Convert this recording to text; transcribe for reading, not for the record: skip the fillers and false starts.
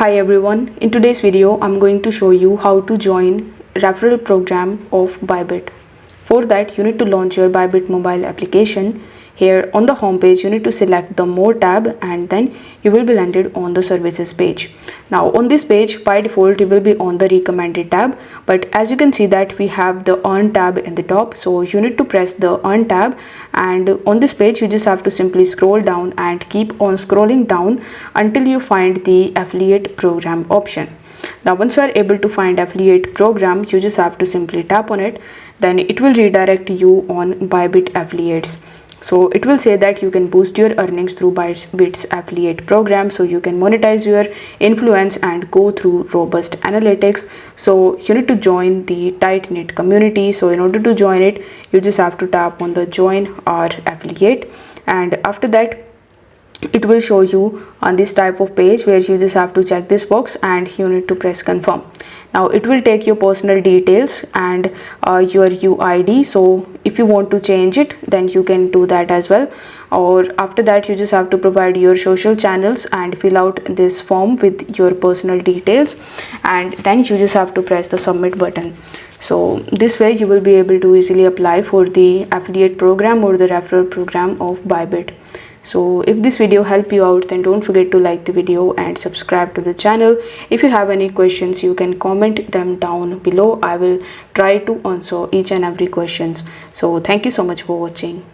Hi everyone, in today's video I'm going to show you how to join referral program of Bybit. For that you need to launch your Bybit mobile application. Here on the home page you need to select the more tab and then you will be landed on the services page. Now on this page by default you will be on the recommended tab, but as you can see that we have the earn tab in the top, so you need to press the earn tab, and on this page you just have to simply scroll down and keep on scrolling down until you find the affiliate program option. Now once you are able to find affiliate program, you just have to simply tap on it, then it will redirect you on Bybit affiliates. So it will say that you can boost your earnings through Bybit's affiliate program, so you can monetize your influence and go through robust analytics. So you need to join the tight-knit community. So in order to join it, you just have to tap on the join our affiliate, and after that it will show you on this type of page where you just have to check this box and you need to press confirm. Now it will take your personal details and your UID, so if you want to change it then you can do that as well, or after that you just have to provide your social channels and fill out this form with your personal details, and then you just have to press the submit button. So this way you will be able to easily apply for the affiliate program or the referral program of Bybit. So if this video helped you out, then don't forget to like the video and subscribe to the channel. If you have any questions, you can comment them down below. I will try to answer each and every questions. So thank you so much for watching.